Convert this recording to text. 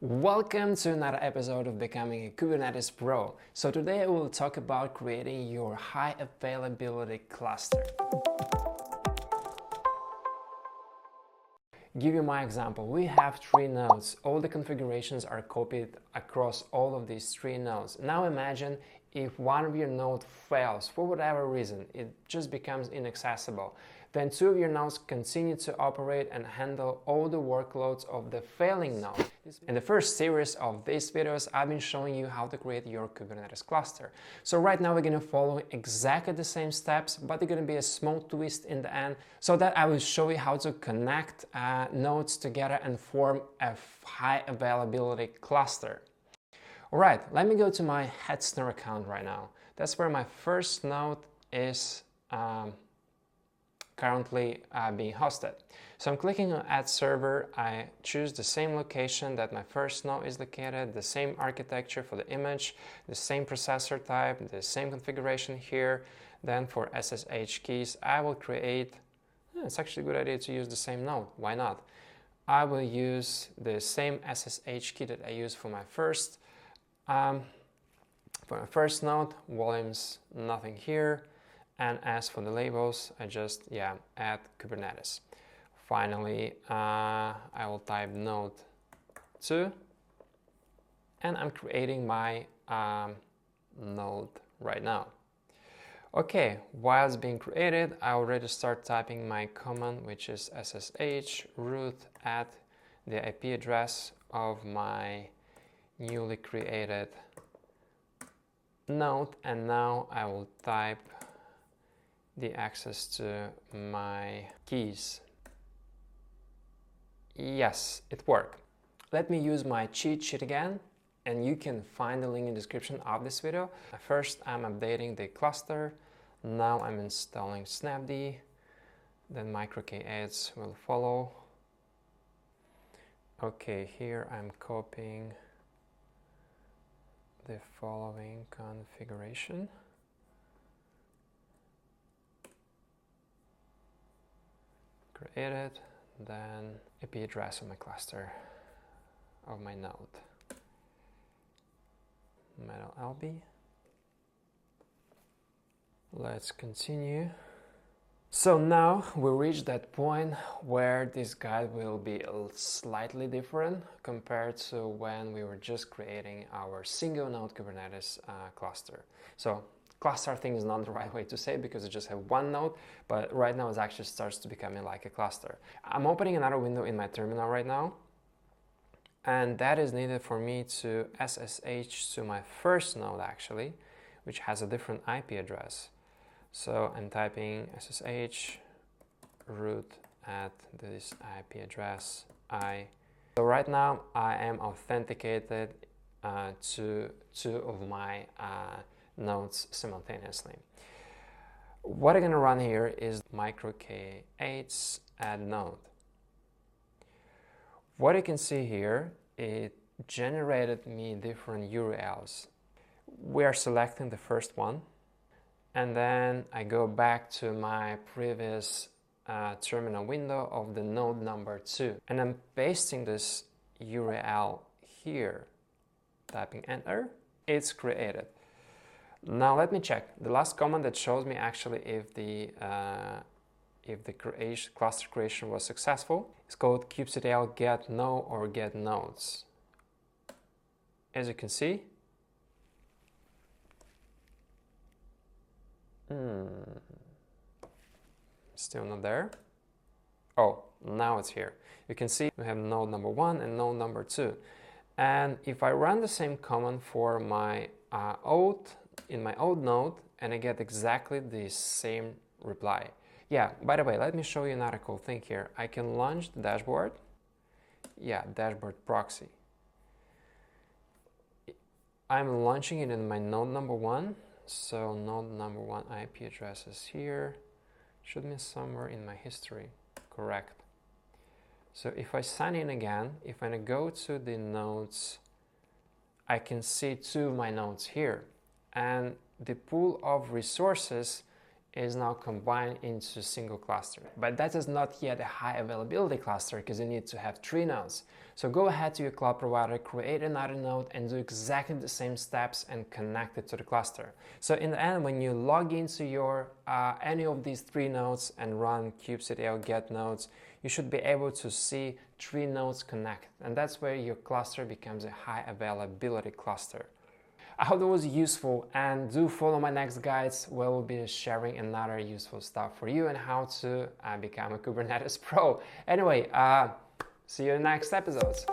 Welcome to another episode of Becoming a Kubernetes Pro. So today I will talk about creating your high availability cluster. Give you my example. We have 3 nodes. All the configurations are copied across all of these 3 nodes. Now imagine if one of your nodes fails for whatever reason, it just becomes inaccessible. Then 2 of your nodes continue to operate and handle all the workloads of the failing node. In the first series of these videos, I've been showing you how to create your Kubernetes cluster. So right now we're going to follow exactly the same steps, but there's going to be a small twist in the end, so that I will show you how to connect nodes together and form a high availability cluster. Alright, let me go to my Headstone account right now. That's where my first node is currently being hosted. So I'm clicking on Add Server. I choose the same location that my first node is located, the same architecture for the image, the same processor type, the same configuration here. Then for SSH keys, I will create, it's actually a good idea to use the same node. Why not? I will use the same SSH key that I used for my first node. Volumes, nothing here. And as for the labels, I just add Kubernetes. Finally, I will type node 2, and I'm creating my node right now. Okay, while it's being created, I already start typing my command, which is ssh root add the IP address of my newly created node, and now I will type the access to my keys. Yes, it worked. Let me use my cheat sheet again, and you can find the link in the description of this video. First, I'm updating the cluster. Now I'm installing snapd. Then microk8s will follow. Okay, here I'm copying the following configuration. Created, then IP address of my cluster of my node. Metal LB. Let's continue. So now we reached that point where this guide will be slightly different compared to when we were just creating our single node Kubernetes cluster. So cluster, I think, is not the right way to say it because it just have one node, but right now it actually starts to become like a cluster. I'm opening another window in my terminal right now, and that is needed for me to SSH to my first node actually, which has a different IP address. So I'm typing SSH root at this IP address So right now I am authenticated to 2 of my nodes simultaneously. What I'm going to run here is microk8s add node. What you can see here, it generated me different URLs. We are selecting the first one, and then I go back to my previous terminal window of the node number 2, and I'm pasting this URL here, typing enter. It's created. Now let me check. The last command that shows me actually if the cluster creation was successful is called kubectl get node or get nodes. As you can see, still not there. Oh, now it's here. You can see we have node number 1 and node number 2. And if I run the same command for my in my old node, and I get exactly the same reply. Yeah, by the way, let me show you another cool thing here. I can launch the dashboard. Yeah, dashboard proxy. I'm launching it in my node number 1. So node number 1 IP address is here. Should be somewhere in my history. Correct. So if I sign in again, if I go to the nodes, I can see 2 of my nodes here. And the pool of resources is now combined into a single cluster. But that is not yet a high availability cluster because you need to have 3 nodes. So go ahead to your cloud provider, create another node and do exactly the same steps and connect it to the cluster. So in the end, when you log into your any of these 3 nodes and run kubectl get nodes, you should be able to see 3 nodes connect. And that's where your cluster becomes a high availability cluster. I hope that was useful, and do follow my next guides where we'll be sharing another useful stuff for you and how to become a Kubernetes pro. Anyway, see you in the next episodes.